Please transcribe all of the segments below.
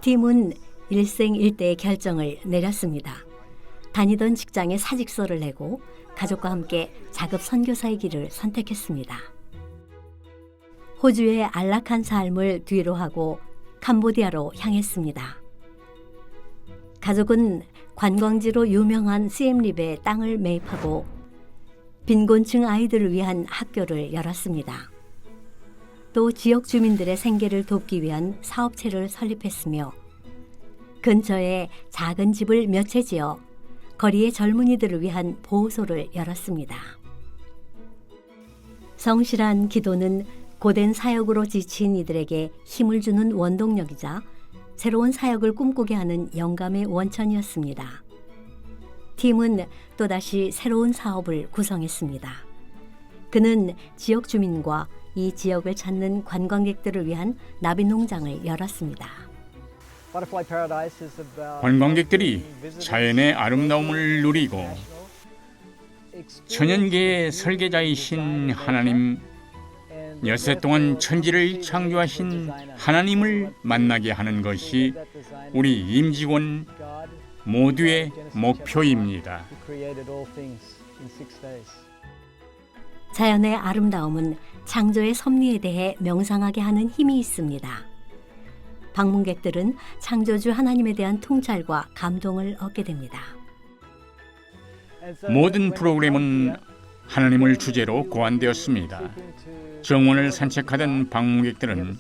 팀은 일생일대의 결정을 내렸습니다. 다니던 직장에 사직서를 내고 가족과 함께 자급 선교사의 길을 선택했습니다. 호주의 안락한 삶을 뒤로 하고 캄보디아로 향했습니다. 가족은 관광지로 유명한 시엠립의 땅을 매입하고 빈곤층 아이들을 위한 학교를 열었습니다. 또 지역 주민들의 생계를 돕기 위한 사업체를 설립했으며 근처에 작은 집을 몇 채 지어 거리의 젊은이들을 위한 보호소를 열었습니다. 성실한 기도는 고된 사역으로 지친 이들에게 힘을 주는 원동력이자 새로운 사역을 꿈꾸게 하는 영감의 원천이었습니다. 팀은 또다시 새로운 사업을 구성했습니다. 그는 지역 주민과 이 지역을 찾는 관광객들을 위한 나비 농장을 열었습니다. 관광객들이 자연의 아름다움을 누리고 천연계의 설계자이신 하나님, 여세 동안 천지를 창조하신 하나님을 만나게 하는 것이 우리 임직원 모두의 목표입니다. 자연의 아름다움은 창조의 섭리에 대해 명상하게 하는 힘이 있습니다. 방문객들은 창조주 하나님에 대한 통찰과 감동을 얻게 됩니다. 모든 프로그램은 하나님을 주제로 고안되었습니다. 정원을 산책하던 방문객들은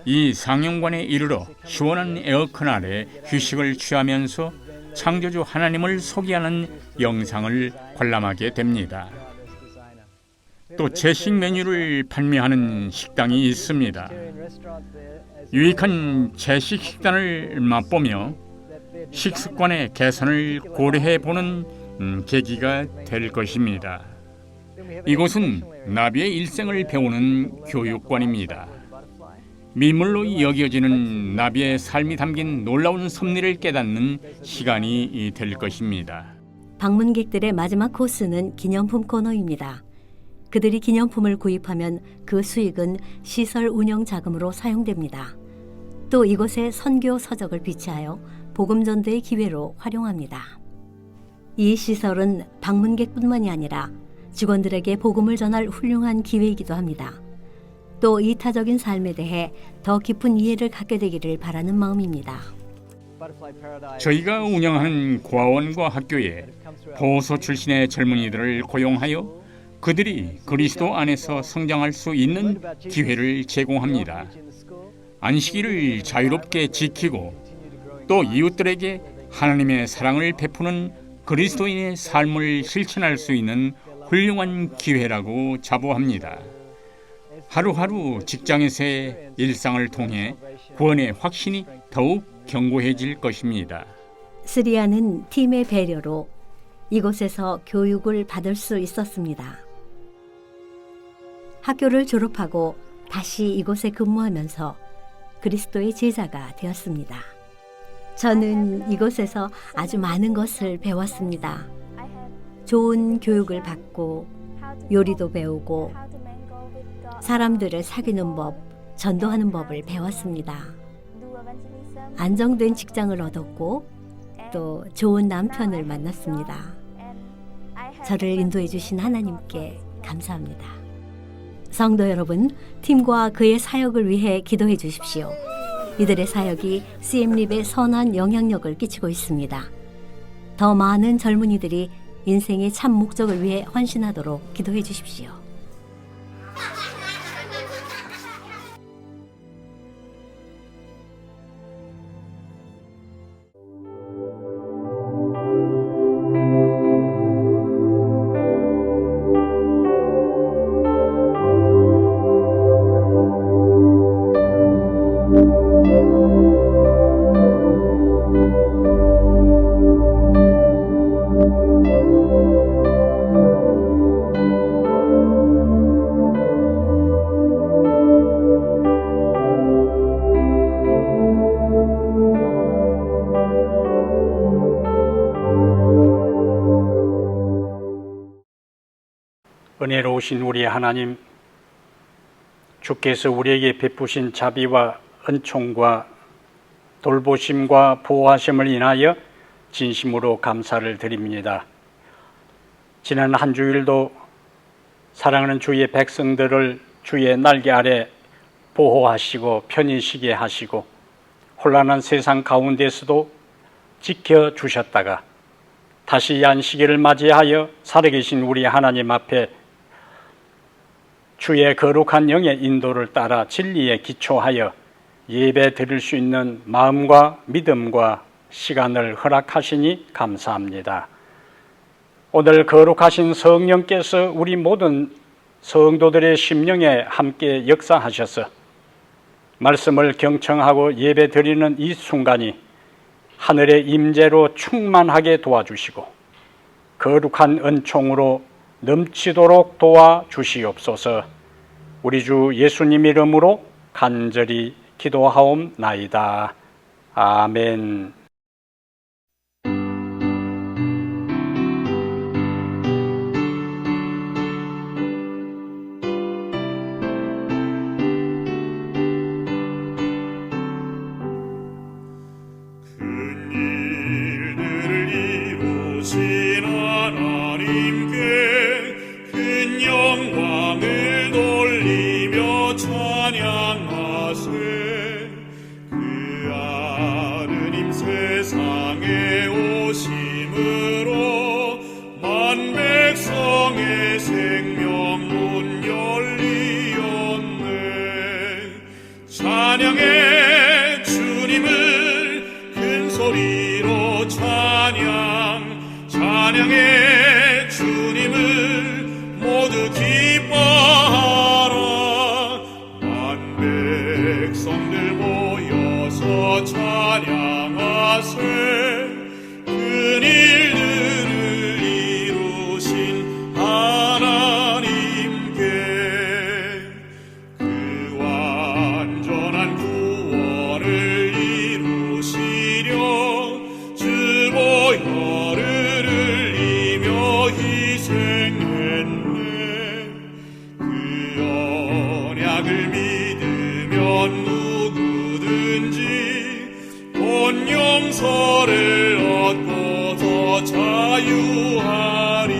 이 상영관에 이르러 시원한 에어컨 아래 휴식을 취하면서 창조주 하나님을 소개하는 영상을 관람하게 됩니다. 또 제식 메뉴를 판매하는 식당이 있습니다. 유익한 제식 식단을 맛보며 식습관의 개선을 고려해보는 계기가 될 것입니다. 이곳은 나비의 일생을 배우는 교육관입니다. 미물로 여겨지는 나비의 삶이 담긴 놀라운 섭리를 깨닫는 시간이 될 것입니다. 방문객들의 마지막 코스는 기념품 코너입니다. 그들이 기념품을 구입하면 그 수익은 시설 운영 자금으로 사용됩니다. 또 이곳에 선교 서적을 비치하여 복음 전도의 기회로 활용합니다. 이 시설은 방문객뿐만이 아니라 직원들에게 복음을 전할 훌륭한 기회이기도 합니다. 또 이타적인 삶에 대해 더 깊은 이해를 갖게 되기를 바라는 마음입니다. 저희가 운영하는 고아원과 학교에 보호소 출신의 젊은이들을 고용하여 그들이 그리스도 안에서 성장할 수 있는 기회를 제공합니다. 안식일을 자유롭게 지키고 또 이웃들에게 하나님의 사랑을 베푸는 그리스도인의 삶을 실천할 수 있는 훌륭한 기회라고 자부합니다. 하루하루 직장에서의 일상을 통해 구원의 확신이 더욱 견고해질 것입니다. 스리아는 팀의 배려로 이곳에서 교육을 받을 수 있었습니다. 학교를 졸업하고 다시 이곳에 근무하면서 그리스도의 제자가 되었습니다. 저는 이곳에서 아주 많은 것을 배웠습니다. 좋은 교육을 받고 요리도 배우고 사람들을 사귀는 법, 전도하는 법을 배웠습니다. 안정된 직장을 얻었고 또 좋은 남편을 만났습니다. 저를 인도해 주신 하나님께 감사합니다. 성도 여러분, 팀과 그의 사역을 위해 기도해 주십시오. 이들의 사역이 시엠립에 선한 영향력을 끼치고 있습니다. 더 많은 젊은이들이 인생의 참 목적을 위해 헌신하도록 기도해 주십시오. 은혜로우신 우리 하나님, 주께서 우리에게 베푸신 자비와 은총과 돌보심과 보호하심을 인하여 진심으로 감사를 드립니다. 지난 한 주일도 사랑하는 주의 백성들을 주의 날개 아래 보호하시고 편히 쉬게 하시고 혼란한 세상 가운데서도 지켜주셨다가 다시 이 안식일을 맞이하여 살아계신 우리 하나님 앞에 주의 거룩한 영의 인도를 따라 진리에 기초하여 예배 드릴 수 있는 마음과 믿음과 시간을 허락하시니 감사합니다. 오늘 거룩하신 성령께서 우리 모든 성도들의 심령에 함께 역사하셔서 말씀을 경청하고 예배 드리는 이 순간이 하늘의 임재로 충만하게 도와주시고 거룩한 은총으로 넘치도록 도와주시옵소서. 우리 주 예수님 이름으로 간절히 기도하옵나이다. 아멘. 찬양해 주님을 큰 소리로 찬양해 주님을 모두 기뻐하라. 만 백성들 모여서 찬양하세. 큰 일들을 이루신 하나님께 그 완전한 구원을 이루시려 주 보혈을 흘리며 희생했네. 그 언약을 믿으면 누구든지 본 용서를 얻고 더 자유하리.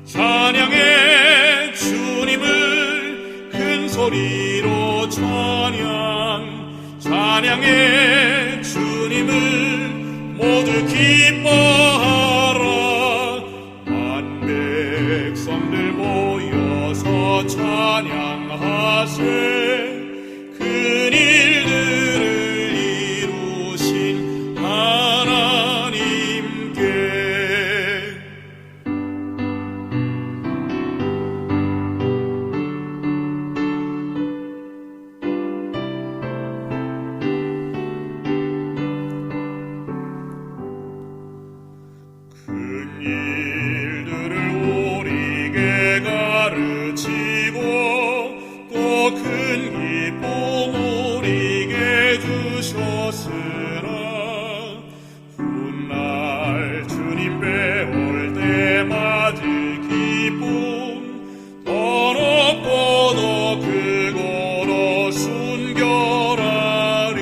찬양해 주님을 큰 소리로 찬양해 주님을 모두 기뻐하라. 만 백성들 모여서 찬양하세. 큰 일들을 이루신 하나님께 큰 일들을 우리에게 가르치고 또 큰 기쁨 우리에게 주셨으나 훗날 주님 배울 때 맞을 기쁨 더 높고 더 크고 순결하리.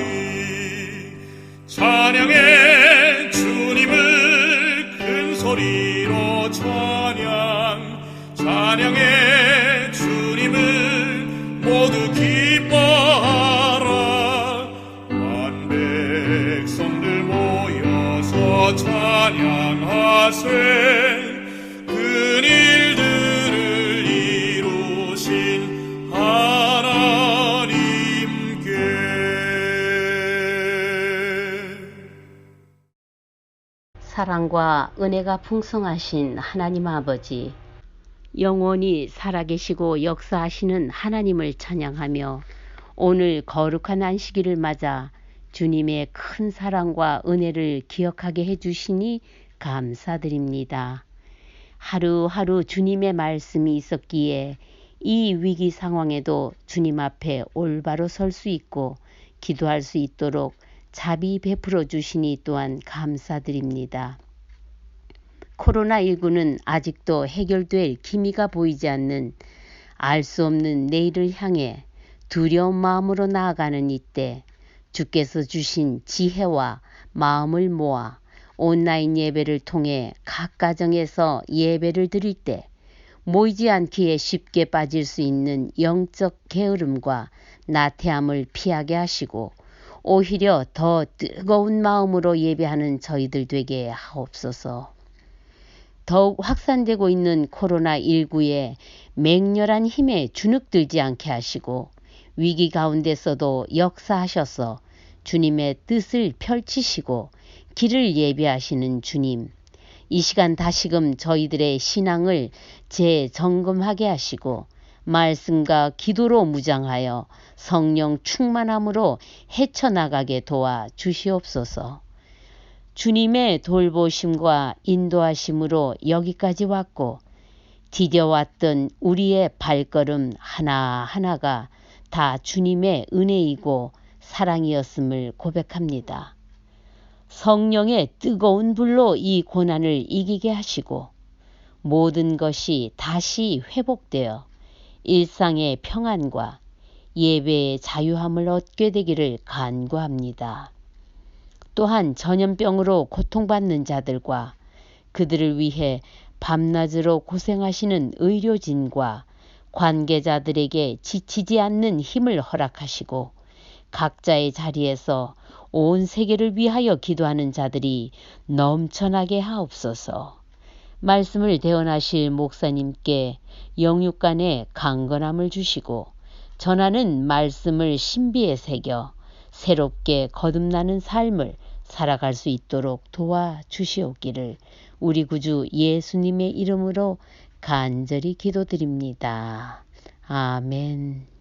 찬양해 주님을 큰 소리로 찬양해 주님을 모두 기뻐하라. 만 백성들 모여서 찬양하세. 큰 일들을 이루신 하나님께 사랑과 은혜가 풍성하신 하나님 아버지, 영원히 살아계시고 역사하시는 하나님을 찬양하며 오늘 거룩한 안식일을 맞아 주님의 큰 사랑과 은혜를 기억하게 해주시니 감사드립니다. 하루하루 주님의 말씀이 있었기에 이 위기 상황에도 주님 앞에 올바로 설 수 있고 기도할 수 있도록 자비 베풀어 주시니 또한 감사드립니다. 코로나19는 아직도 해결될 기미가 보이지 않는 알 수 없는 내일을 향해 두려운 마음으로 나아가는 이때 주께서 주신 지혜와 마음을 모아 온라인 예배를 통해 각 가정에서 예배를 드릴 때 모이지 않기에 쉽게 빠질 수 있는 영적 게으름과 나태함을 피하게 하시고 오히려 더 뜨거운 마음으로 예배하는 저희들 되게 하옵소서. 더욱 확산되고 있는 코로나19에 맹렬한 힘에 주눅들지 않게 하시고 위기 가운데서도 역사하셔서 주님의 뜻을 펼치시고 길을 예비하시는 주님, 이 시간 다시금 저희들의 신앙을 재점검하게 하시고 말씀과 기도로 무장하여 성령 충만함으로 헤쳐나가게 도와 주시옵소서. 주님의 돌보심과 인도하심으로 여기까지 왔고 디뎌왔던 우리의 발걸음 하나하나가 다 주님의 은혜이고 사랑이었음을 고백합니다. 성령의 뜨거운 불로 이 고난을 이기게 하시고 모든 것이 다시 회복되어 일상의 평안과 예배의 자유함을 얻게 되기를 간구합니다. 또한 전염병으로 고통받는 자들과 그들을 위해 밤낮으로 고생하시는 의료진과 관계자들에게 지치지 않는 힘을 허락하시고 각자의 자리에서 온 세계를 위하여 기도하는 자들이 넘쳐나게 하옵소서. 말씀을 대언하실 목사님께 영육간에 강건함을 주시고 전하는 말씀을 신비에 새겨 새롭게 거듭나는 삶을 살아갈 수 있도록 도와주시옵기를 우리 구주 예수님의 이름으로 간절히 기도드립니다. 아멘.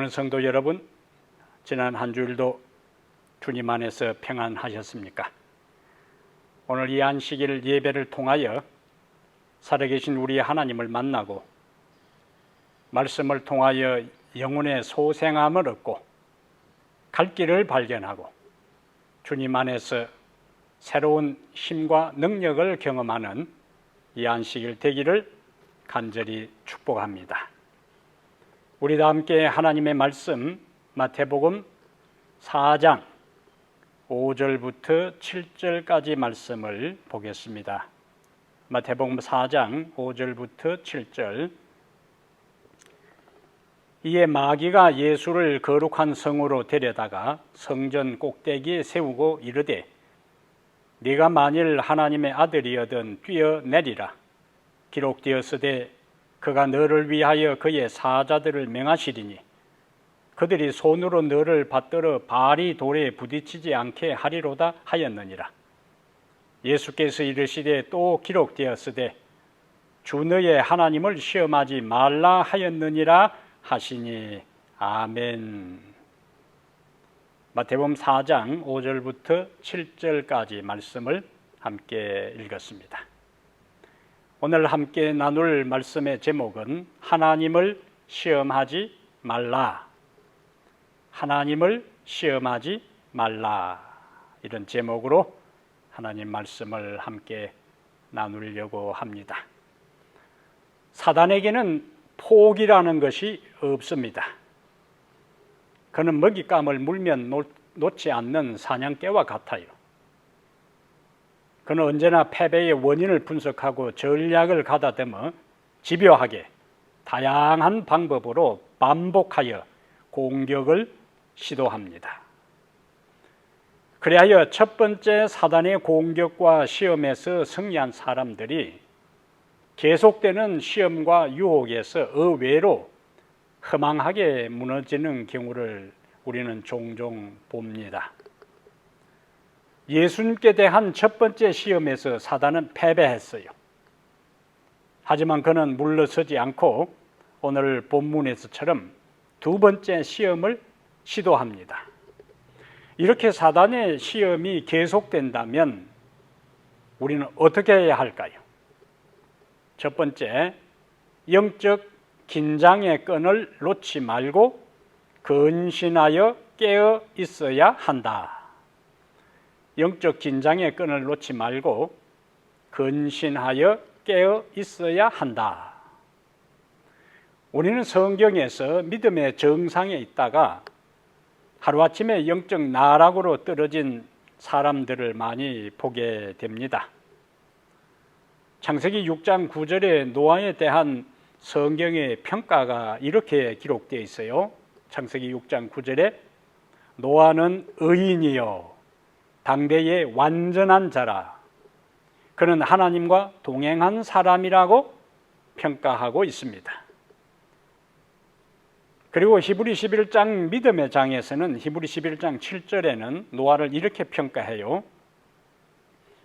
사랑하는 성도 여러분, 지난 한 주일도 주님 안에서 평안하셨습니까? 오늘 이 안식일 예배를 통하여 살아계신 우리 하나님을 만나고 말씀을 통하여 영혼의 소생함을 얻고 갈 길을 발견하고 주님 안에서 새로운 힘과 능력을 경험하는 이 안식일 되기를 간절히 축복합니다. 우리 다 함께 하나님의 말씀 마태복음 4장 5절부터 7절까지 말씀을 보겠습니다. 마태복음 4장 5절부터 7절. 이에 마귀가 예수를 거룩한 성으로 데려다가 성전 꼭대기에 세우고 이르되 네가 만일 하나님의 아들이여든 뛰어내리라. 기록되었으되 그가 너를 위하여 그의 사자들을 명하시리니 그들이 손으로 너를 받들어 발이 돌에 부딪히지 않게 하리로다 하였느니라. 예수께서 이르시되 또 기록되었으되 주 너의 하나님을 시험하지 말라 하였느니라 하시니. 아멘. 마태복음 4장 5절부터 7절까지 말씀을 함께 읽었습니다. 오늘 함께 나눌 말씀의 제목은 하나님을 시험하지 말라. 하나님을 시험하지 말라. 이런 제목으로 하나님 말씀을 함께 나누려고 합니다. 사단에게는 포기라는 것이 없습니다. 그는 먹잇감을 물면 놓지 않는 사냥개와 같아요. 그는 언제나 패배의 원인을 분석하고 전략을 가다듬어 집요하게 다양한 방법으로 반복하여 공격을 시도합니다. 그리하여 첫 번째 사단의 공격과 시험에서 승리한 사람들이 계속되는 시험과 유혹에서 의외로 허망하게 무너지는 경우를 우리는 종종 봅니다. 예수님께 대한 첫 번째 시험에서 사단은 패배했어요. 하지만 그는 물러서지 않고 오늘 본문에서처럼 두 번째 시험을 시도합니다. 이렇게 사단의 시험이 계속된다면 우리는 어떻게 해야 할까요? 첫 번째, 영적 긴장의 끈을 놓지 말고 근신하여 깨어 있어야 한다. 영적 긴장의 끈을 놓지 말고 근신하여 깨어 있어야 한다. 우리는 성경에서 믿음의 정상에 있다가 하루아침에 영적 나락으로 떨어진 사람들을 많이 보게 됩니다. 창세기 6장 9절에 노아에 대한 성경의 평가가 이렇게 기록되어 있어요. 창세기 6장 9절에 노아는 의인이요 당대의 완전한 자라. 그는 하나님과 동행한 사람이라고 평가하고 있습니다. 그리고 히브리 11장 믿음의 장에서는 히브리 11장 7절에는 노아를 이렇게 평가해요.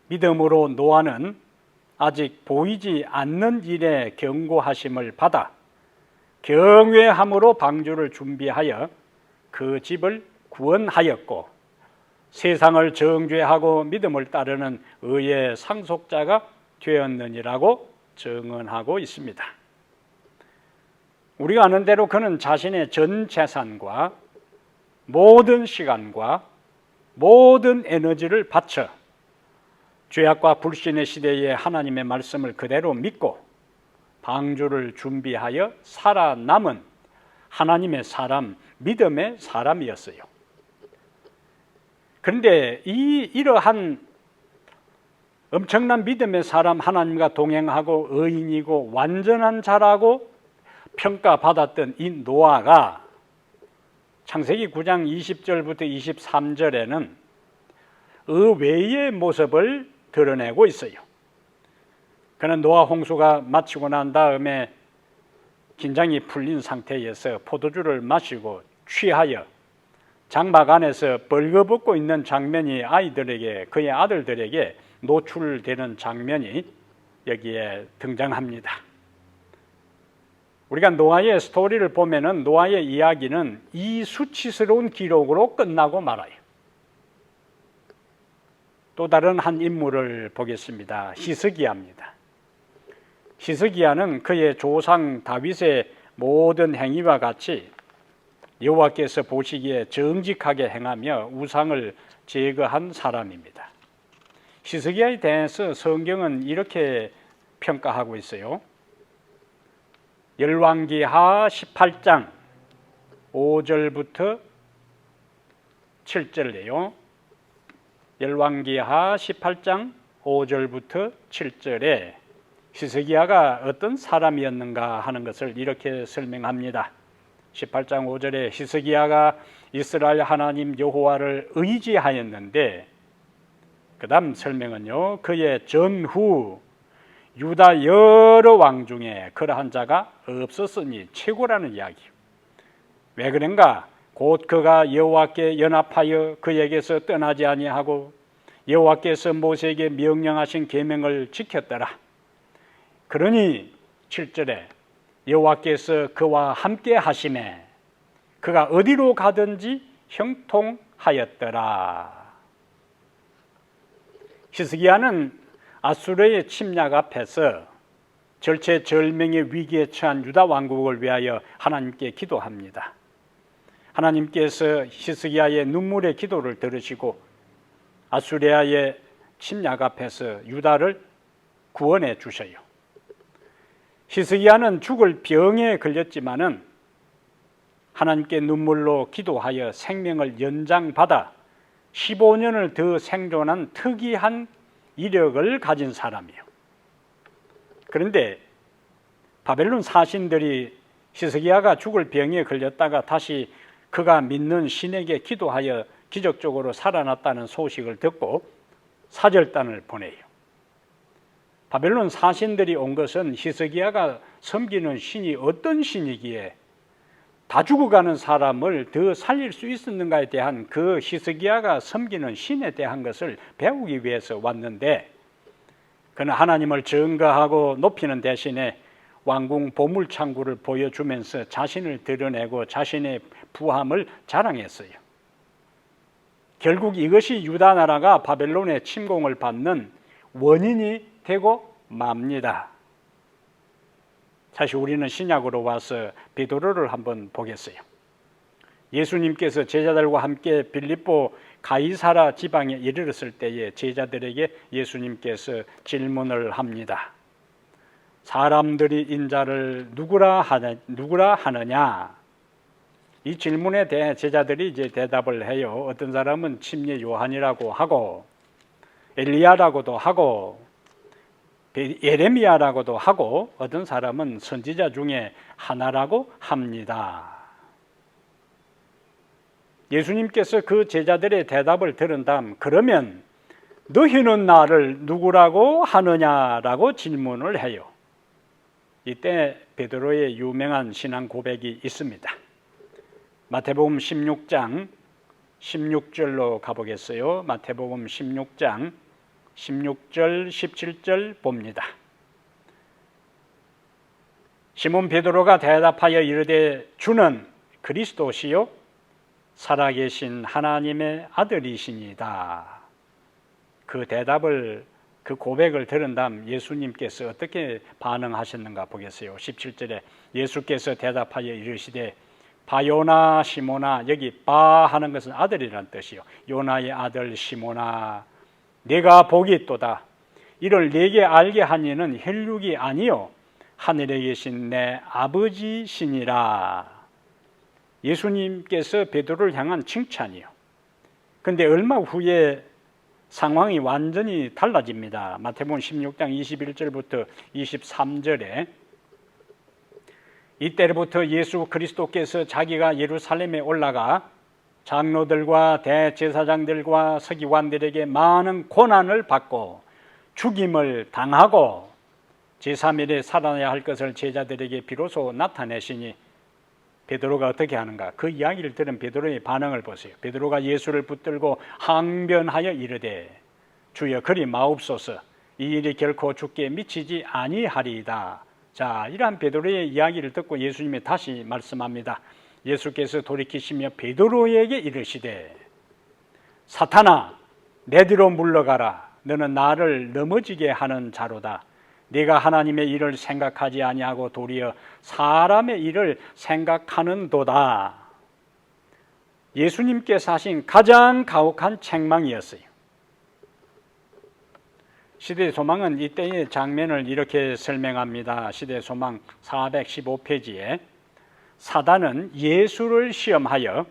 믿음으로 노아는 아직 보이지 않는 일에 경고하심을 받아 경외함으로 방주를 준비하여 그 집을 구원하였고 세상을 정죄하고 믿음을 따르는 의의 상속자가 되었느니라고 증언하고 있습니다. 우리가 아는 대로 그는 자신의 전 재산과 모든 시간과 모든 에너지를 바쳐 죄악과 불신의 시대에 하나님의 말씀을 그대로 믿고 방주를 준비하여 살아남은 하나님의 사람, 믿음의 사람이었어요. 그런데 이러한 엄청난 믿음의 사람, 하나님과 동행하고 의인이고 완전한 자라고 평가받았던 이 노아가 창세기 9장 20절부터 23절에는 의외의 모습을 드러내고 있어요. 그는 노아 홍수가 마치고 난 다음에 긴장이 풀린 상태에서 포도주를 마시고 취하여 장막 안에서 벌거벗고 있는 장면이 아이들에게, 그의 아들들에게 노출되는 장면이 여기에 등장합니다. 우리가 노아의 스토리를 보면은 노아의 이야기는 이 수치스러운 기록으로 끝나고 말아요. 또 다른 한 인물을 보겠습니다. 히스기야입니다. 히스기야는 그의 조상 다윗의 모든 행위와 같이 여호와께서 보시기에 정직하게 행하며 우상을 제거한 사람입니다. 히스기야에 대해서 성경은 이렇게 평가하고 있어요. 열왕기하 18장 5절부터 7절이에요. 열왕기하 18장 5절부터 7절에 히스기야가 어떤 사람이었는가 하는 것을 이렇게 설명합니다. 18장 5절에 히스기야가 이스라엘 하나님 여호와를 의지하였는데, 그 다음 설명은요, 그의 전후 유다 여러 왕 중에 그러한 자가 없었으니 최고라는 이야기예요. 왜 그런가? 곧 그가 여호와께 연합하여 그에게서 떠나지 아니하고 여호와께서 모세에게 명령하신 계명을 지켰더라. 그러니 7절에 여호와께서 그와 함께 하심에 그가 어디로 가든지 형통하였더라. 히스기야는 아수르의 침략 앞에서 절체절명의 위기에 처한 유다 왕국을 위하여 하나님께 기도합니다. 하나님께서 히스기야의 눈물의 기도를 들으시고 아수리아의 침략 앞에서 유다를 구원해 주셔요. 히스기야는 죽을 병에 걸렸지만은 하나님께 눈물로 기도하여 생명을 연장받아 15년을 더 생존한 특이한 이력을 가진 사람이에요. 그런데 바벨론 사신들이 히스기야가 죽을 병에 걸렸다가 다시 그가 믿는 신에게 기도하여 기적적으로 살아났다는 소식을 듣고 사절단을 보내요. 바벨론 사신들이 온 것은 히스기야가 섬기는 신이 어떤 신이기에 다 죽어가는 사람을 더 살릴 수 있었는가에 대한 그 히스기야가 섬기는 신에 대한 것을 배우기 위해서 왔는데, 그는 하나님을 증거하고 높이는 대신에 왕궁 보물창고를 보여주면서 자신을 드러내고 자신의 부함을 자랑했어요. 결국 이것이 유다 나라가 바벨론의 침공을 받는 원인이 되고 맙니다. 사실 우리는 신약으로 와서 베드로를 한번 보겠어요. 예수님께서 제자들과 함께 빌립보 가이사라 지방에 이르렀을 때에 제자들에게 예수님께서 질문을 합니다. 사람들이 인자를 누구라 하느냐? 이 질문에 대해 제자들이 이제 대답을 해요. 어떤 사람은 침례 요한이라고 하고 엘리야라고도 하고 예레미야라고도 하고 어떤 사람은 선지자 중에 하나라고 합니다. 예수님께서 그 제자들의 대답을 들은 다음 그러면 너희는 나를 누구라고 하느냐라고 질문을 해요. 이때 베드로의 유명한 신앙 고백이 있습니다. 마태복음 16장 16절로 가보겠어요. 마태복음 16장 16절 17절 봅니다. 시몬 베드로가 대답하여 이르되 주는 그리스도시요 살아계신 하나님의 아들이시니이다. 그 대답을, 그 고백을 들은 다음 예수님께서 어떻게 반응하셨는가 보겠어요. 17절에 예수께서 대답하여 이르시되 바요나 시모나, 여기 바 하는 것은 아들이라는 뜻이요, 요나의 아들 시모나, 내가 복이 있도다. 이를 네게 알게 한 이는 혈육이 아니요 하늘에 계신 내 아버지시니라. 예수님께서 베드로를 향한 칭찬이요. 그런데 얼마 후에 상황이 완전히 달라집니다. 마태복음 16장 21절부터 23절에 이때부터 예수 그리스도께서 자기가 예루살렘에 올라가 장로들과 대제사장들과 서기관들에게 많은 고난을 받고 죽임을 당하고 제3일에 살아나야 할 것을 제자들에게 비로소 나타내시니 베드로가 어떻게 하는가? 그 이야기를 들은 베드로의 반응을 보세요. 베드로가 예수를 붙들고 항변하여 이르되 주여 그리 마옵소서, 이 일이 결코 주께 미치지 아니하리이다. 자, 이러한 베드로의 이야기를 듣고 예수님이 다시 말씀합니다. 예수께서 돌이키시며 베드로에게 이르시되 사탄아 내 뒤로 물러가라. 너는 나를 넘어지게 하는 자로다. 네가 하나님의 일을 생각하지 아니하고 도리어 사람의 일을 생각하는도다. 예수님께서 하신 가장 가혹한 책망이었어요. 시대의 소망은 이때의 장면을 이렇게 설명합니다. 시대의 소망 415페이지에 사단은 예수를 시험하여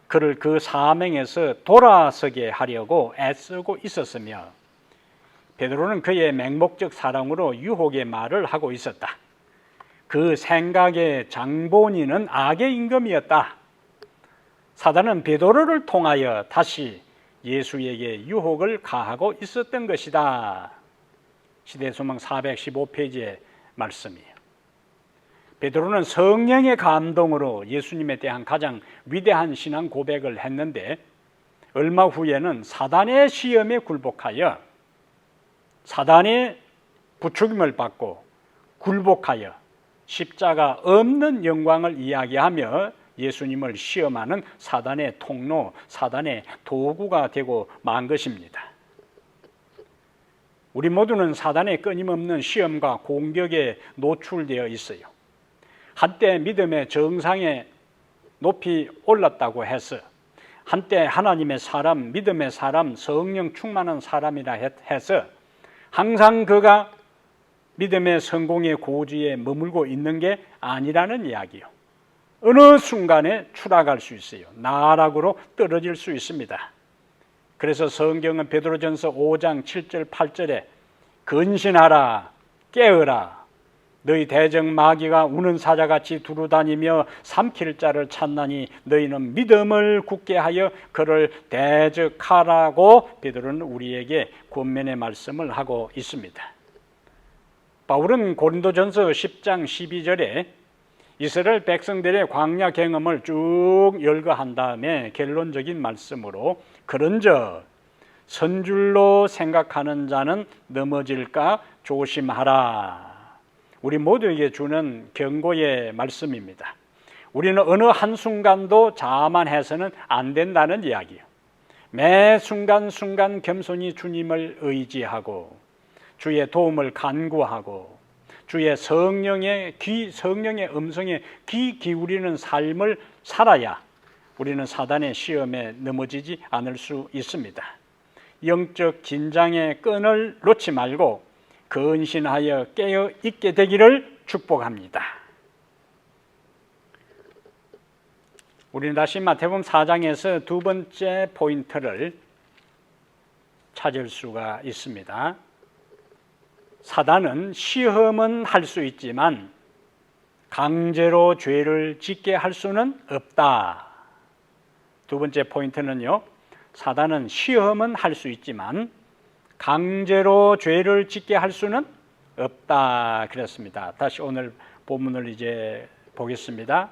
그를 그 사명에서 돌아서게 하려고 애쓰고 있었으며 베드로는 그의 맹목적 사랑으로 유혹의 말을 하고 있었다. 그 생각의 장본인은 악의 임금이었다. 사단은 베드로를 통하여 다시 예수에게 유혹을 가하고 있었던 것이다. 시대소망 415페이지의 말씀이에요. 베드로는 성령의 감동으로 예수님에 대한 가장 위대한 신앙 고백을 했는데 얼마 후에는 사단의 시험에 굴복하여 사단의 부추김을 받고 굴복하여 십자가 없는 영광을 이야기하며 예수님을 시험하는 사단의 통로, 사단의 도구가 되고 만 것입니다. 우리 모두는 사단의 끊임없는 시험과 공격에 노출되어 있어요. 한때 믿음의 정상에 높이 올랐다고 해서 한때 하나님의 사람, 믿음의 사람, 성령 충만한 사람이라 해서 항상 그가 믿음의 성공의 고지에 머물고 있는 게 아니라는 이야기요. 어느 순간에 추락할 수 있어요. 나락으로 떨어질 수 있습니다. 그래서 성경은 베드로전서 5장 7절 8절에 근신하라 깨어라 너희 대적 마귀가 우는 사자같이 두루다니며 삼킬 자를 찾나니 너희는 믿음을 굳게 하여 그를 대적하라고 베드로는 우리에게 권면의 말씀을 하고 있습니다. 바울은 고린도전서 10장 12절에 이스라엘 백성들의 광야 경험을 쭉 열거한 다음에 결론적인 말씀으로 그런즉 선줄로 생각하는 자는 넘어질까 조심하라. 우리 모두에게 주는 경고의 말씀입니다. 우리는 어느 한순간도 자만해서는 안 된다는 이야기예요. 매 순간순간 겸손히 주님을 의지하고 주의 도움을 간구하고 주의 성령의 음성에 귀 기울이는 삶을 살아야 우리는 사단의 시험에 넘어지지 않을 수 있습니다. 영적 긴장의 끈을 놓지 말고 근신하여 깨어 있게 되기를 축복합니다. 우리는 다시 마태복음 4장에서 두 번째 포인트를 찾을 수가 있습니다. 사단은 시험은 할 수 있지만 강제로 죄를 짓게 할 수는 없다. 두 번째 포인트는요. 사단은 시험은 할 수 있지만 강제로 죄를 짓게 할 수는 없다. 그랬습니다. 다시 오늘 본문을 이제 보겠습니다.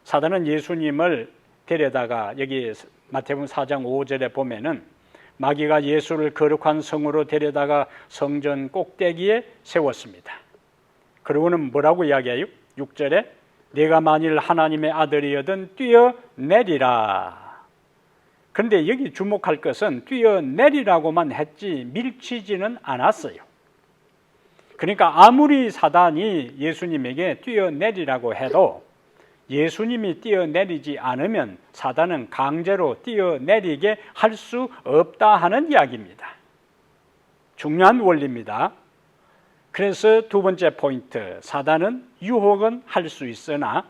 사단은 예수님을 데려다가 여기 마태복음 4장 5절에 보면은 마귀가 예수를 거룩한 성으로 데려다가 성전 꼭대기에 세웠습니다. 그리고는 뭐라고 이야기해요? 6절에 내가 만일 하나님의 아들이여든 뛰어내리라. 그런데 여기 주목할 것은 뛰어내리라고만 했지 밀치지는 않았어요. 그러니까 아무리 사단이 예수님에게 뛰어내리라고 해도 예수님이 뛰어내리지 않으면 사단은 강제로 뛰어내리게 할 수 없다 하는 이야기입니다. 중요한 원리입니다. 그래서 두 번째 포인트, 사단은 유혹은 할 수 있으나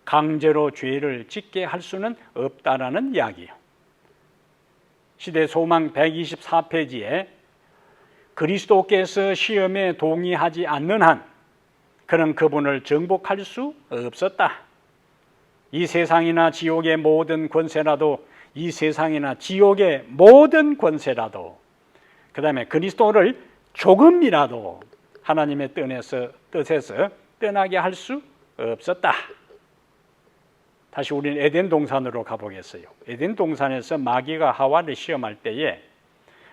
강제로 죄를 짓게 할 수는 없다라는 이야기예요. 시대 소망 124페이지에 그리스도께서 시험에 동의하지 않는 한 그는 그분을 정복할 수 없었다. 이 세상이나 지옥의 모든 권세라도 그 다음에 그리스도를 조금이라도 하나님의 뜻에서 떠나게 할 수 없었다. 다시 우리는 에덴 동산으로 가보겠어요. 에덴 동산에서 마귀가 하와를 시험할 때에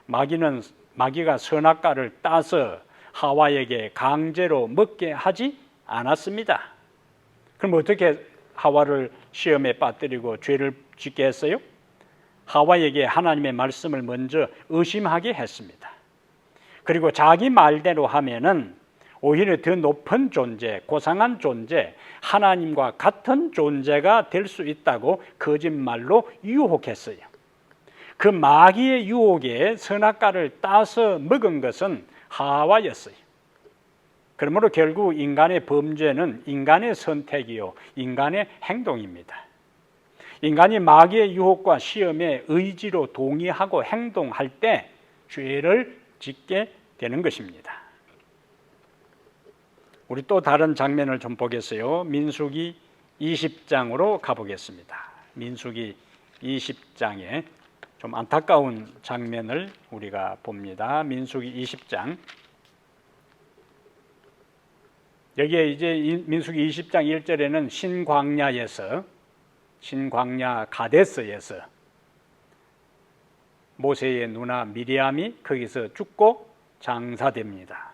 마귀가 선악과를 따서 하와에게 강제로 먹게 하지 않았습니다. 그럼 어떻게 하와를 시험에 빠뜨리고 죄를 짓게 했어요? 하와에게 하나님의 말씀을 먼저 의심하게 했습니다. 그리고 자기 말대로 하면은 오히려 더 높은 존재, 고상한 존재, 하나님과 같은 존재가 될 수 있다고 거짓말로 유혹했어요. 그 마귀의 유혹에 선악과를 따서 먹은 것은 하와였어요. 그러므로 결국 인간의 범죄는 인간의 선택이요, 인간의 행동입니다. 인간이 마귀의 유혹과 시험에 의지로 동의하고 행동할 때 죄를 짓게 되는 것입니다. 우리 또 다른 장면을 좀 보겠어요. 민수기 20장으로 가보겠습니다. 민수기 20장에 좀 안타까운 장면을 우리가 봅니다. 민수기 20장. 여기에 이제 민수기 20장 1절에는 신광야 가데스에서 모세의 누나 미리암이 거기서 죽고 장사됩니다.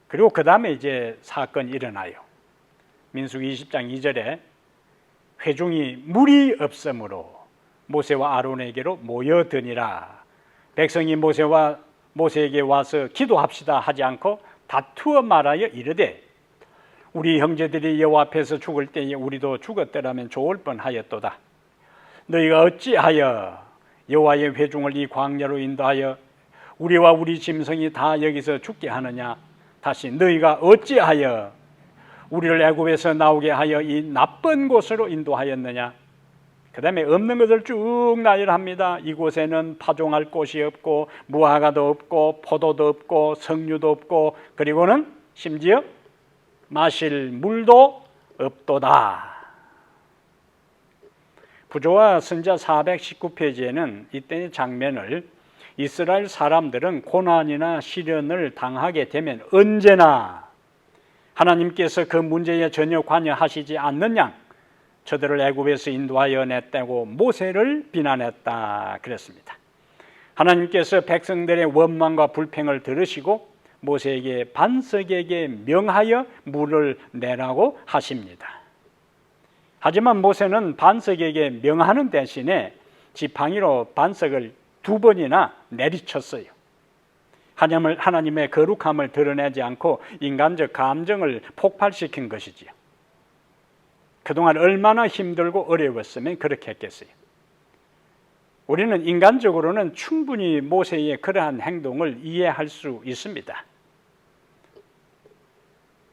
그리고 그 다음에 이제 사건이 일어나요. 민수기 20장 2절에 회중이 물이 없으므로 모세와 아론에게로 모여드니라. 백성이 모세에게 와서 기도합시다 하지 않고 다투어 말하여 이르되 우리 형제들이 여호와 앞에서 죽을 때에 우리도 죽었더라면 좋을 뻔하였도다. 너희가 어찌하여 여호와의 회중을 이 광야로 인도하여 우리와 우리 짐승이 다 여기서 죽게 하느냐? 다시 너희가 어찌하여 우리를 애굽에서 나오게 하여 이 나쁜 곳으로 인도하였느냐? 그 다음에 없는 것을 쭉 나열합니다. 이곳에는 파종할 곳이 없고 무화과도 없고 포도도 없고 석류도 없고 그리고는 심지어 마실 물도 없도다. 부조와 선자 419페이지에는 이때의 장면을 이스라엘 사람들은 고난이나 시련을 당하게 되면 언제나 하나님께서 그 문제에 전혀 관여하시지 않는 양 저들을 애굽에서 인도하여 냈다고 모세를 비난했다 그랬습니다. 하나님께서 백성들의 원망과 불평을 들으시고 모세에게 반석에게 명하여 물을 내라고 하십니다. 하지만 모세는 반석에게 명하는 대신에 지팡이로 반석을 2번이나 내리쳤어요. 하나님의 거룩함을 드러내지 않고 인간적 감정을 폭발시킨 것이지요. 그동안 얼마나 힘들고 어려웠으면 그렇게 했겠어요. 우리는 인간적으로는 충분히 모세의 그러한 행동을 이해할 수 있습니다.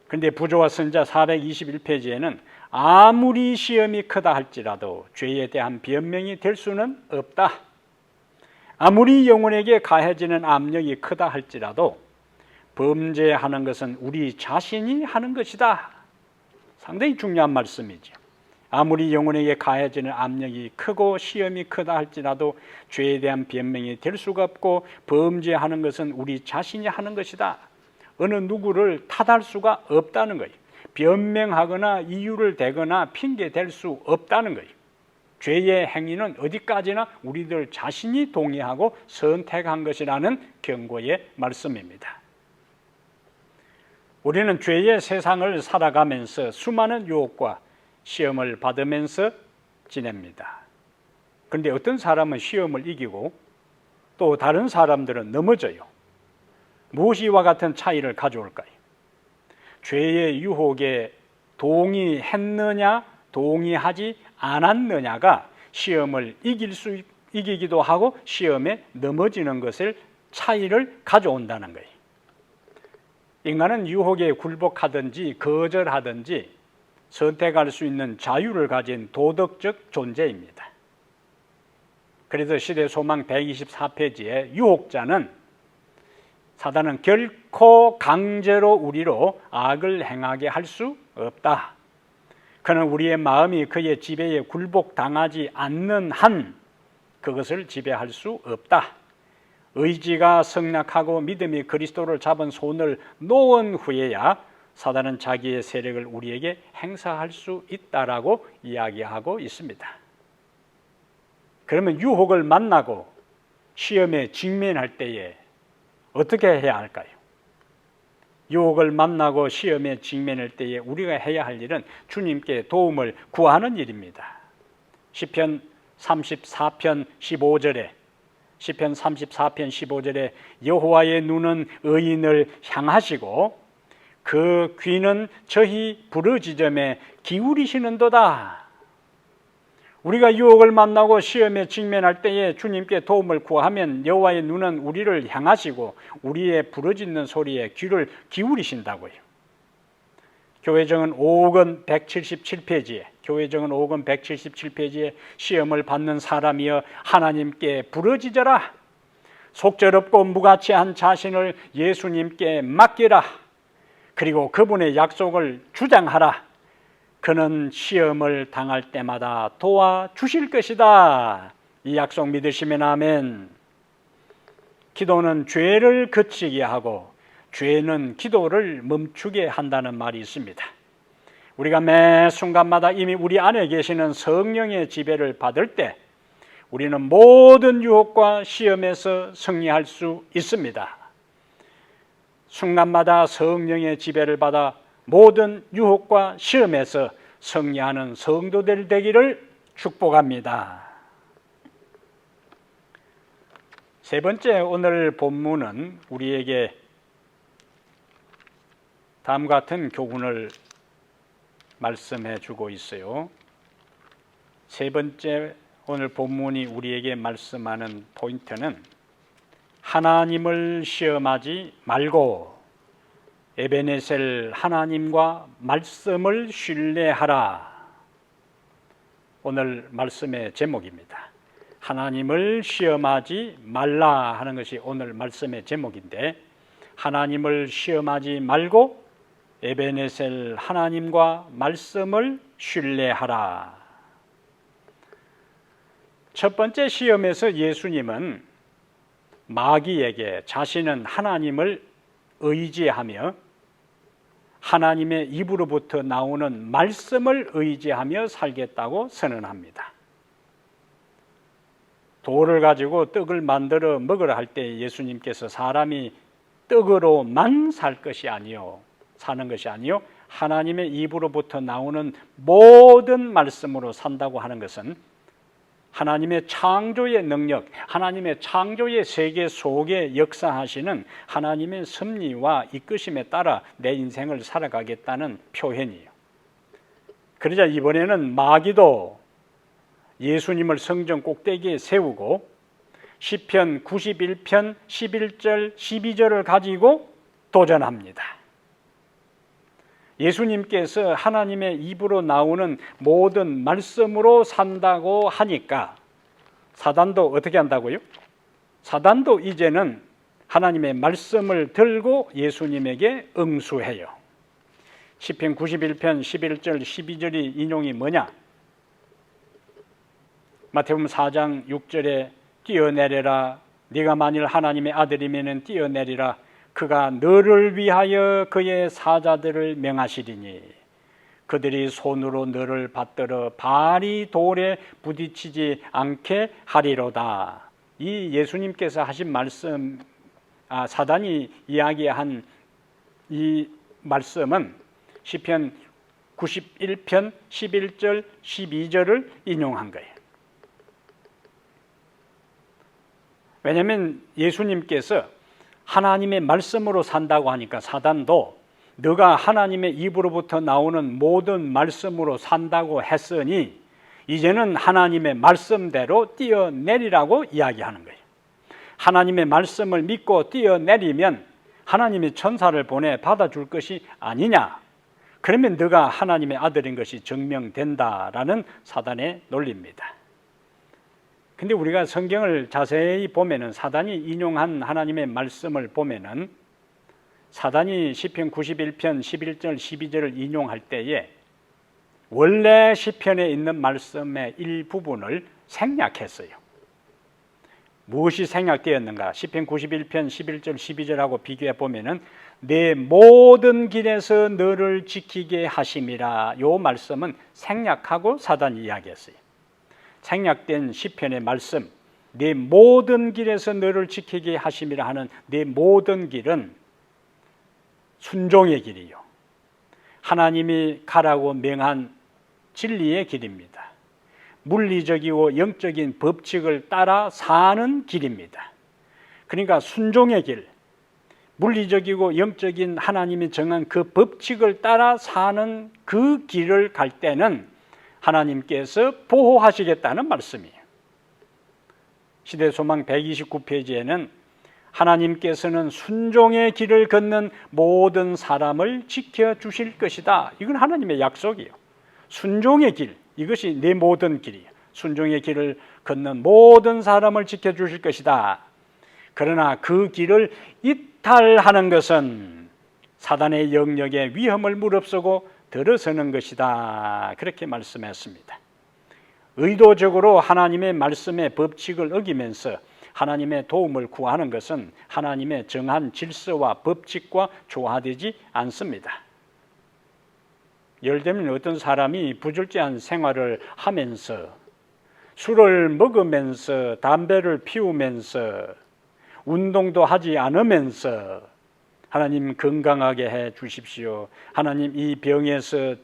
그런데 부조와 선자 421페이지에는 아무리 시험이 크다 할지라도 죄에 대한 변명이 될 수는 없다. 아무리 영혼에게 가해지는 압력이 크다 할지라도 범죄하는 것은 우리 자신이 하는 것이다. 상당히 중요한 말씀이죠. 아무리 영혼에게 가해지는 압력이 크고 시험이 크다 할지라도 죄에 대한 변명이 될 수가 없고 범죄하는 것은 우리 자신이 하는 것이다. 어느 누구를 탓할 수가 없다는 거예요. 변명하거나 이유를 대거나 핑계 댈 수 없다는 거예요. 죄의 행위는 어디까지나 우리들 자신이 동의하고 선택한 것이라는 경고의 말씀입니다. 우리는 죄의 세상을 살아가면서 수많은 유혹과 시험을 받으면서 지냅니다. 그런데 어떤 사람은 시험을 이기고 또 다른 사람들은 넘어져요. 무엇이 이와 같은 차이를 가져올까요? 죄의 유혹에 동의했느냐 동의하지 않았느냐가 시험을 이기기도 하고 시험에 넘어지는 것을 차이를 가져온다는 거예요. 인간은 유혹에 굴복하든지 거절하든지 선택할 수 있는 자유를 가진 도덕적 존재입니다. 그래서 시대소망 124페이지에 유혹자는 사단은 결코 강제로 우리로 악을 행하게 할 수 없다. 그는 우리의 마음이 그의 지배에 굴복당하지 않는 한 그것을 지배할 수 없다. 의지가 성락하고 믿음이 그리스도를 잡은 손을 놓은 후에야 사단은 자기의 세력을 우리에게 행사할 수 있다라고 이야기하고 있습니다. 그러면 유혹을 만나고 시험에 직면할 때에 어떻게 해야 할까요? 유혹을 만나고 시험에 직면할 때에 우리가 해야 할 일은 주님께 도움을 구하는 일입니다. 시편 34편 15절에 여호와의 눈은 의인을 향하시고 그 귀는 저희 부르짖음에 기울이시는도다. 우리가 유혹을 만나고 시험에 직면할 때에 주님께 도움을 구하면 여호와의 눈은 우리를 향하시고 우리의 부르짖는 소리에 귀를 기울이신다고요. 교회정은 5권 177페이지에 시험을 받는 사람이여 하나님께 부르짖어라. 속절없고 무가치한 자신을 예수님께 맡기라. 그리고 그분의 약속을 주장하라. 그는 시험을 당할 때마다 도와주실 것이다. 이 약속 믿으시면 아멘. 기도는 죄를 그치게 하고 죄는 기도를 멈추게 한다는 말이 있습니다. 우리가 매 순간마다 이미 우리 안에 계시는 성령의 지배를 받을 때 우리는 모든 유혹과 시험에서 승리할 수 있습니다. 순간마다 성령의 지배를 받아 모든 유혹과 시험에서 승리하는 성도들 되기를 축복합니다. 세 번째, 오늘 본문은 우리에게 다음과 같은 교훈을 말씀해 주고 있어요. 세 번째, 오늘 본문이 우리에게 말씀하는 포인트는 하나님을 시험하지 말고 에베네셀 하나님과 말씀을 신뢰하라. 오늘 말씀의 제목입니다. 하나님을 시험하지 말라 하는 것이 오늘 말씀의 제목인데, 하나님을 시험하지 말고 에베네셀 하나님과 말씀을 신뢰하라. 첫 번째 시험에서 예수님은 마귀에게 자신은 하나님을 의지하며 하나님의 입으로부터 나오는 말씀을 의지하며 살겠다고 선언합니다. 돌을 가지고 떡을 만들어 먹으라 할 때 예수님께서 사람이 떡으로만 살 것이 아니요, 사는 것이 아니요, 하나님의 입으로부터 나오는 모든 말씀으로 산다고 하는 것은 하나님의 창조의 능력, 하나님의 창조의 세계 속에 역사하시는 하나님의 섭리와 이끄심에 따라 내 인생을 살아가겠다는 표현이에요. 그러자 이번에는 마귀도 예수님을 성전 꼭대기에 세우고 시편 91편 11절 12절을 가지고 도전합니다. 예수님께서 하나님의 입으로 나오는 모든 말씀으로 산다고 하니까 사단도 어떻게 한다고요? 사단도 이제는 하나님의 말씀을 들고 예수님에게 응수해요. 시편 91편 11절 12절이 인용이 뭐냐? 마태복음 4장 6절에 뛰어내려라, 네가 만일 하나님의 아들이면 뛰어내리라, 그가 너를 위하여 그의 사자들을 명하시리니 그들이 손으로 너를 받들어 발이 돌에 부딪히지 않게 하리로다. 이 예수님께서 하신 말씀, 사단이 이야기한 이 말씀은 시편 91편 11절 12절을 인용한 거예요. 왜냐하면 예수님께서 하나님의 말씀으로 산다고 하니까 사단도 너가 하나님의 입으로부터 나오는 모든 말씀으로 산다고 했으니 이제는 하나님의 말씀대로 뛰어내리라고 이야기하는 거예요. 하나님의 말씀을 믿고 뛰어내리면 하나님이 천사를 보내 받아줄 것이 아니냐, 그러면 너가 하나님의 아들인 것이 증명된다라는 사단의 논리입니다. 근데 우리가 성경을 자세히 보면은, 사단이 인용한 하나님의 말씀을 보면은, 사단이 시편 91편 11절 12절을 인용할 때에 원래 시편에 있는 말씀의 일부분을 생략했어요. 무엇이 생략되었는가? 시편 91편 11절 12절하고 비교해 보면은 내 모든 길에서 너를 지키게 하심이라, 요 말씀은 생략하고 사단이 이야기했어요. 생략된 시편의 말씀, 내 모든 길에서 너를 지키게 하심이라 하는 내 모든 길은 순종의 길이요. 하나님이 가라고 명한 진리의 길입니다. 물리적이고 영적인 법칙을 따라 사는 길입니다. 그러니까 순종의 길, 물리적이고 영적인 하나님이 정한 그 법칙을 따라 사는 그 길을 갈 때는 하나님께서 보호하시겠다는 말씀이에요. 시대소망 129페이지에는 하나님께서는 순종의 길을 걷는 모든 사람을 지켜주실 것이다. 이건 하나님의 약속이에요. 순종의 길, 이것이 내 모든 길이에요. 순종의 길을 걷는 모든 사람을 지켜주실 것이다. 그러나 그 길을 이탈하는 것은 사단의 영역에 위험을 무릅쓰고 들어서는 것이다. 그렇게 말씀했습니다. 의도적으로 하나님의 말씀의 법칙을 어기면서 하나님의 도움을 구하는 것은 하나님의 정한 질서와 법칙과 조화되지 않습니다. 예를 들면 어떤 사람이 부절제한 생활을 하면서 술을 먹으면서 담배를 피우면서 운동도 하지 않으면서 하나님 건강하게 해 주십시오. 하나님 이 병에서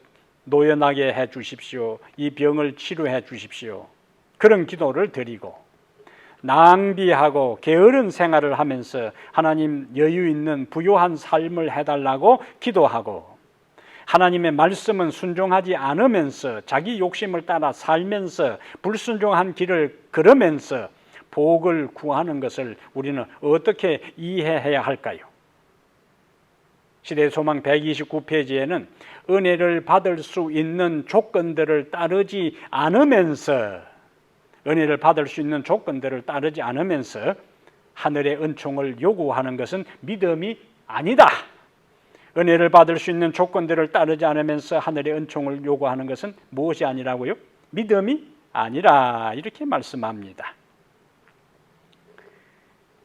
노연하게 해 주십시오. 이 병을 치료해 주십시오. 그런 기도를 드리고 낭비하고 게으른 생활을 하면서 하나님 여유 있는 부유한 삶을 해달라고 기도하고 하나님의 말씀은 순종하지 않으면서 자기 욕심을 따라 살면서 불순종한 길을 걸으면서 복을 구하는 것을 우리는 어떻게 이해해야 할까요? 시대소망 129페이지에는 은혜를 받을 수 있는 조건들을 따르지 않으면서 은혜를 받을 수 있는 조건들을 따르지 않으면서 하늘의 은총을 요구하는 것은 믿음이 아니다. 은혜를 받을 수 있는 조건들을 따르지 않으면서 하늘의 은총을 요구하는 것은 무엇이 아니라고요? 믿음이 아니라 이렇게 말씀합니다.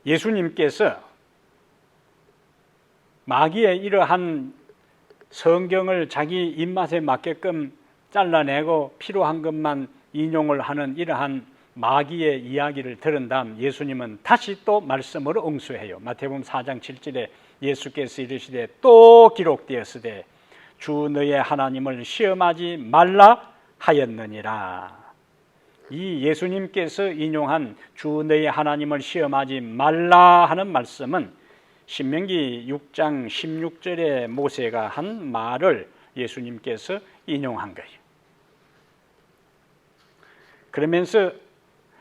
예수님께서 마귀의 이러한 성경을 자기 입맛에 맞게끔 잘라내고 필요한 것만 인용을 하는 이러한 마귀의 이야기를 들은 다음 예수님은 다시 또 말씀으로 응수해요. 마태복음 4장 7절에 예수께서 이르시되 또 기록되었으되 주 너의 하나님을 시험하지 말라 하였느니라. 이 예수님께서 인용한 주 너의 하나님을 시험하지 말라 하는 말씀은 신명기 6장 16절에 모세가 한 말을 예수님께서 인용한 거예요. 그러면서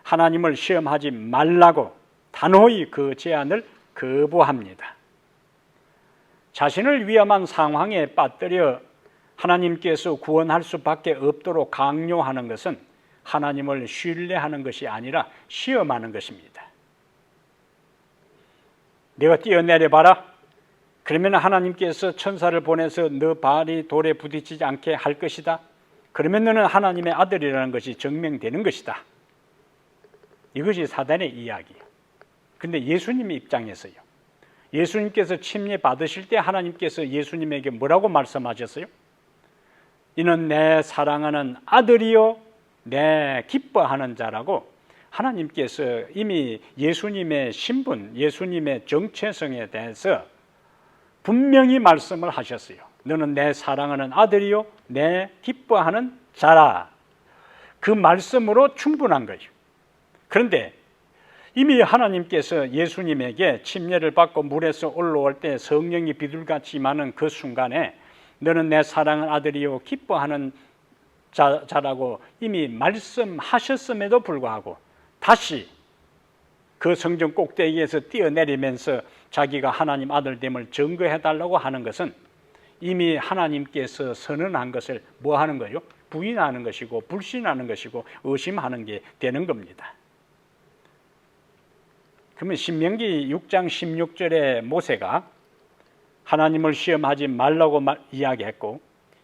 하나님을 시험하지 말라고 단호히 그 제안을 거부합니다. 자신을 위험한 상황에 빠뜨려 하나님께서 구원할 수밖에 없도록 강요하는 것은 하나님을 신뢰하는 것이 아니라 시험하는 것입니다. 내가 뛰어내려 봐라. 그러면 하나님께서 천사를 보내서 너 발이 돌에 부딪히지 않게 할 것이다. 그러면 너는 하나님의 아들이라는 것이 증명되는 것이다. 이것이 사단의 이야기예요. 그런데 예수님의 입장에서요. 예수님께서 침례 받으실 때 하나님께서 예수님에게 뭐라고 말씀하셨어요? 이는 내 사랑하는 아들이요 내 기뻐하는 자라고 하나님께서 이미 예수님의 신분, 예수님의 정체성에 대해서 분명히 말씀을 하셨어요. 너는 내 사랑하는 아들이요 내 기뻐하는 자라. 그 말씀으로 충분한 거예요. 그런데 이미 하나님께서 예수님에게 침례를 받고 물에서 올라올 때 성령이 비둘같이 임하는 그 순간에 너는 내 사랑하는 아들이요 기뻐하는 자라고 이미 말씀하셨음에도 불구하고 다시 그 성전 꼭대기에서 뛰어내리면서 자기가 하나님 아들됨을 증거해달라고 하는 것은 이미 하나님께서 선언한 것을 뭐 하는 거예요? 부인하는 것이고 불신하는 것이고 의심하는 게 되는 겁니다. 그러면 신명기 6장 16절에 모세가 하나님을 시험하지 말라고 이야기했고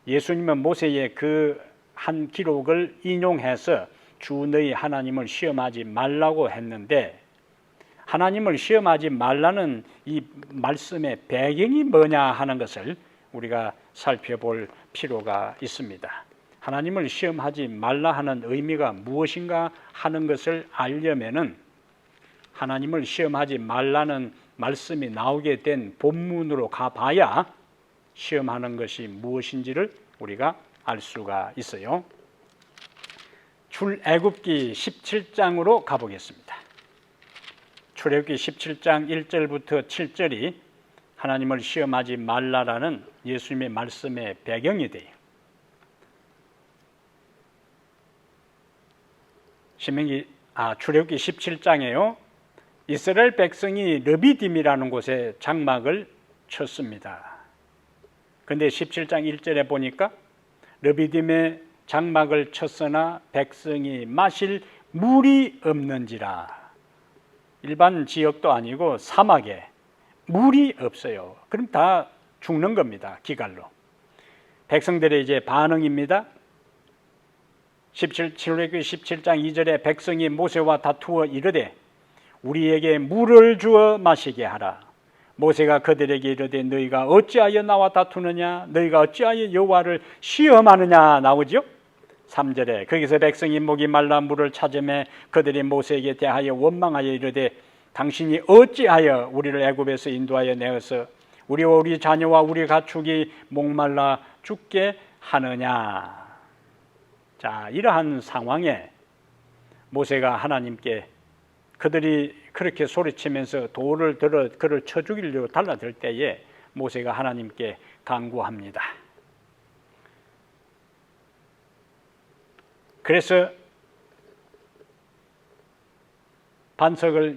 예수님은 모세의 그 한 기록을 인용해서 주 너희 하나님을 시험하지 말라고 했는데 하나님을 시험하지 말라는 이 말씀의 배경이 뭐냐 하는 것을 우리가 살펴볼 필요가 있습니다. 하나님을 시험하지 말라 하는 의미가 무엇인가 하는 것을 알려면은 하나님을 시험하지 말라는 말씀이 나오게 된 본문으로 가봐야 시험하는 것이 무엇인지를 우리가 알 수가 있어요. 출애굽기 17장으로 가보겠습니다. 출애굽기 17장 1절부터 7절이 하나님을 시험하지 말라라는 예수님의 말씀의 배경이 돼요. 출애굽기 17장에요. 이스라엘 백성이 르비딤이라는 곳에 장막을 쳤습니다. 그런데 17장 1절에 보니까 르비딤에 장막을 쳤으나 백성이 마실 물이 없는지라. 일반 지역도 아니고 사막에 물이 없어요. 그럼 다 죽는 겁니다. 기갈로. 백성들의 이제 반응입니다. 출애굽기 17장 2절에 백성이 모세와 다투어 이르되 우리에게 물을 주어 마시게 하라. 모세가 그들에게 이르되 너희가 어찌하여 나와 다투느냐, 너희가 어찌하여 여호와를 시험하느냐 나오죠. 3절에 거기서 백성이 목이 말라 물을 찾으매 그들이 모세에게 대하여 원망하여 이르되 당신이 어찌하여 우리를 애굽에서 인도하여 내어서 우리와 우리 자녀와 우리 가축이 목말라 죽게 하느냐. 자, 이러한 상황에 모세가 하나님께 그들이 그렇게 소리치면서 돌을 들어 그를 쳐 죽이려고 달라들 때에 모세가 하나님께 간구합니다. 그래서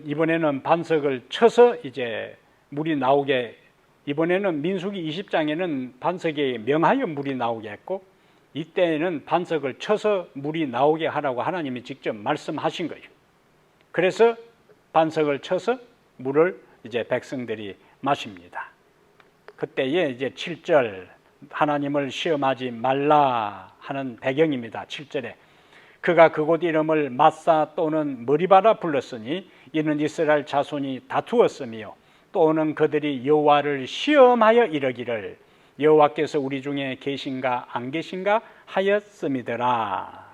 이번에는 반석을 쳐서 이제 물이 나오게, 이번에는 민수기 20장에는 반석에 명하여 물이 나오게 했고 이때에는 반석을 쳐서 물이 나오게 하라고 하나님이 직접 말씀하신 거예요. 그래서 반석을 쳐서 물을 이제 백성들이 마십니다. 그때에 이제 7절 하나님을 시험하지 말라 하는 배경입니다. 7절에 그가 그곳 이름을 마사 또는 머리바라 불렀으니 이는 이스라엘 자손이 다투었으며 또는 그들이 여호와를 시험하여 이르기를 여호와께서 우리 중에 계신가 안 계신가 하였음이더라.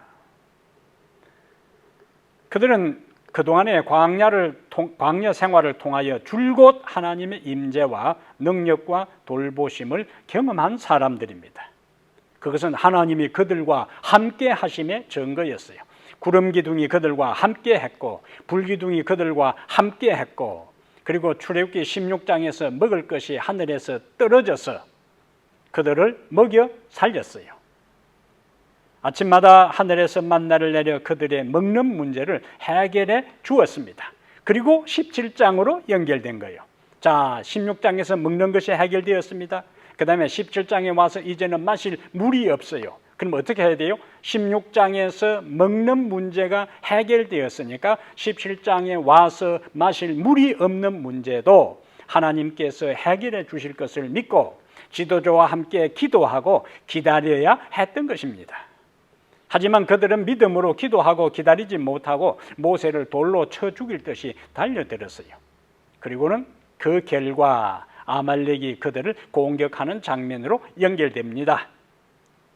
그들은 그동안의 광야 생활을 통하여 줄곧 하나님의 임재와 능력과 돌보심을 경험한 사람들입니다. 그것은 하나님이 그들과 함께 하심의 증거였어요. 구름 기둥이 그들과 함께 했고 불 기둥이 그들과 함께 했고 그리고 출애굽기 16장에서 먹을 것이 하늘에서 떨어져서 그들을 먹여 살렸어요. 아침마다 하늘에서 만나를 내려 그들의 먹는 문제를 해결해 주었습니다. 그리고 17장으로 연결된 거예요. 자, 16장에서 먹는 것이 해결되었습니다. 그 다음에 17장에 와서 이제는 마실 물이 없어요. 그럼 어떻게 해야 돼요? 16장에서 먹는 문제가 해결되었으니까 17장에 와서 마실 물이 없는 문제도 하나님께서 해결해 주실 것을 믿고 지도자와 함께 기도하고 기다려야 했던 것입니다. 하지만 그들은 믿음으로 기도하고 기다리지 못하고 모세를 돌로 쳐 죽일 듯이 달려들었어요. 그리고는 그 결과 아말렉이 그들을 공격하는 장면으로 연결됩니다.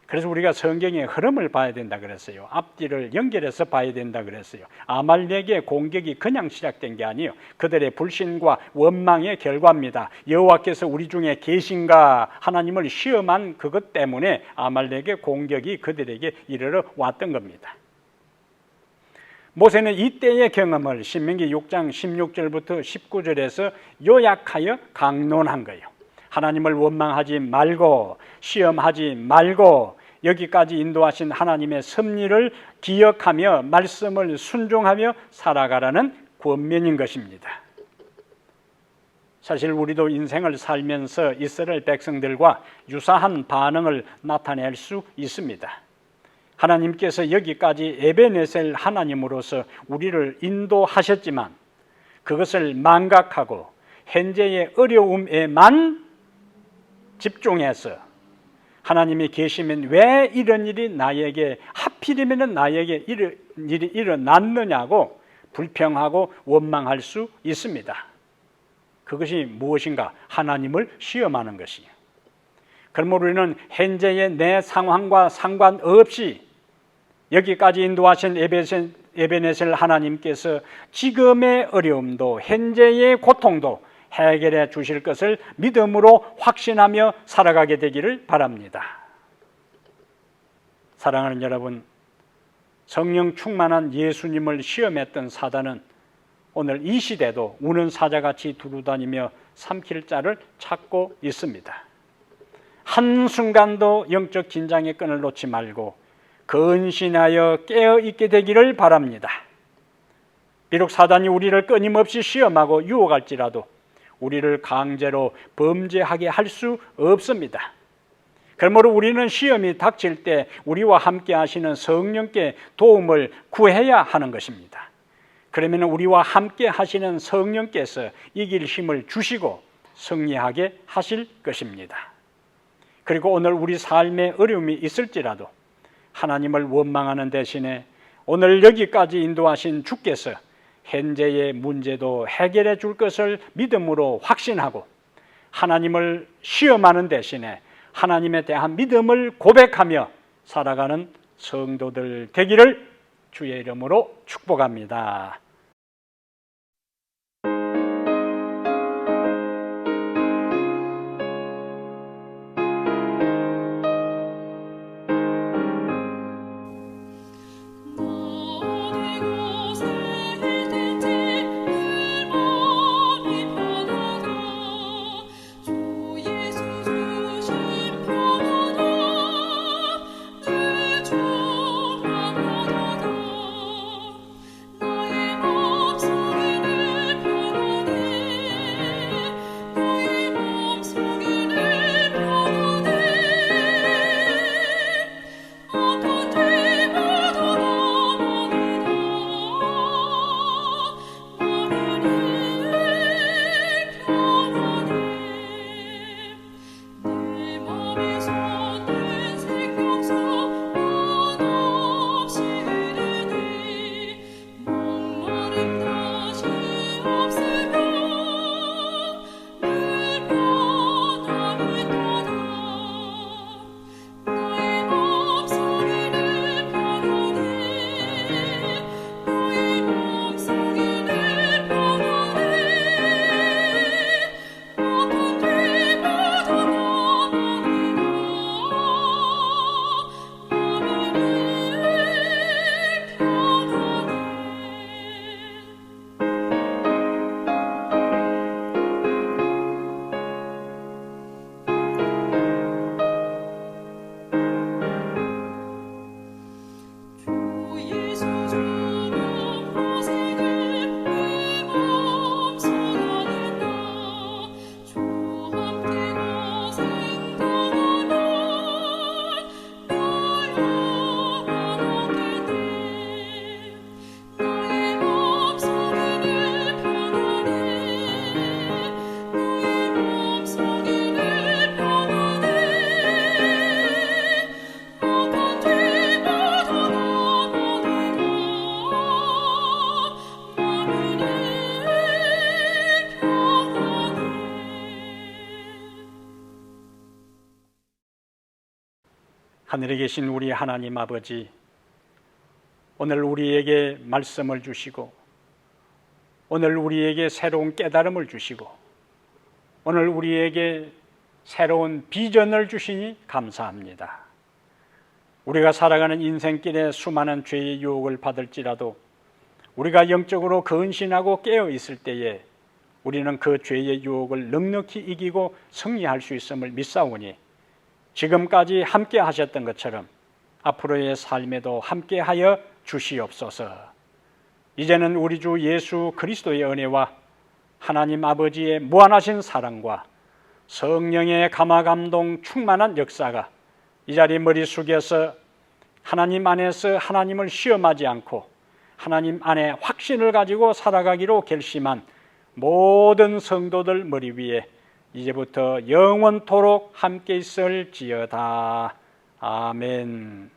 그래서 우리가 성경의 흐름을 봐야 된다 그랬어요. 앞뒤를 연결해서 봐야 된다 그랬어요. 아말렉의 공격이 그냥 시작된 게 아니에요. 그들의 불신과 원망의 결과입니다. 여호와께서 우리 중에 계신가 하나님을 시험한 그것 때문에 아말렉의 공격이 그들에게 이르러 왔던 겁니다. 모세는 이때의 경험을 신명기 6장 16절부터 19절에서 요약하여 강론한 거예요. 하나님을 원망하지 말고 시험하지 말고 여기까지 인도하신 하나님의 섭리를 기억하며 말씀을 순종하며 살아가라는 권면인 것입니다. 사실 우리도 인생을 살면서 이스라엘 백성들과 유사한 반응을 나타낼 수 있습니다. 하나님께서 여기까지 에베네셀 하나님으로서 우리를 인도하셨지만 그것을 망각하고 현재의 어려움에만 집중해서 하나님이 계시면 왜 이런 일이 나에게 하필이면 나에게 이런 일이 일어났느냐고 불평하고 원망할 수 있습니다. 그것이 무엇인가? 하나님을 시험하는 것이에요. 그러므로 우리는 현재의 내 상황과 상관없이 여기까지 인도하신 에베네셀 하나님께서 지금의 어려움도 현재의 고통도 해결해 주실 것을 믿음으로 확신하며 살아가게 되기를 바랍니다. 사랑하는 여러분, 성령 충만한 예수님을 시험했던 사단은 오늘 이 시대도 우는 사자같이 두루다니며 삼킬 자를 찾고 있습니다. 한순간도 영적 긴장의 끈을 놓지 말고 근신하여 깨어있게 되기를 바랍니다. 비록 사단이 우리를 끊임없이 시험하고 유혹할지라도 우리를 강제로 범죄하게 할 수 없습니다. 그러므로 우리는 시험이 닥칠 때 우리와 함께 하시는 성령께 도움을 구해야 하는 것입니다. 그러면 우리와 함께 하시는 성령께서 이길 힘을 주시고 승리하게 하실 것입니다. 그리고 오늘 우리 삶에 어려움이 있을지라도 하나님을 원망하는 대신에 오늘 여기까지 인도하신 주께서 현재의 문제도 해결해 줄 것을 믿음으로 확신하고 하나님을 시험하는 대신에 하나님에 대한 믿음을 고백하며 살아가는 성도들 되기를 주의 이름으로 축복합니다. 하늘에 계신 우리 하나님 아버지, 오늘 우리에게 말씀을 주시고 오늘 우리에게 새로운 깨달음을 주시고 오늘 우리에게 새로운 비전을 주시니 감사합니다. 우리가 살아가는 인생길에 수많은 죄의 유혹을 받을지라도 우리가 영적으로 근신하고 깨어 있을 때에 우리는 그 죄의 유혹을 넉넉히 이기고 승리할 수 있음을 믿사오니 지금까지 함께 하셨던 것처럼 앞으로의 삶에도 함께하여 주시옵소서. 이제는 우리 주 예수 그리스도의 은혜와 하나님 아버지의 무한하신 사랑과 성령의 감화감동 충만한 역사가 이 자리 머리 숙여서 하나님 안에서 하나님을 시험하지 않고 하나님 안에 확신을 가지고 살아가기로 결심한 모든 성도들 머리 위에 이제부터 영원토록 함께 있을지어다. 아멘.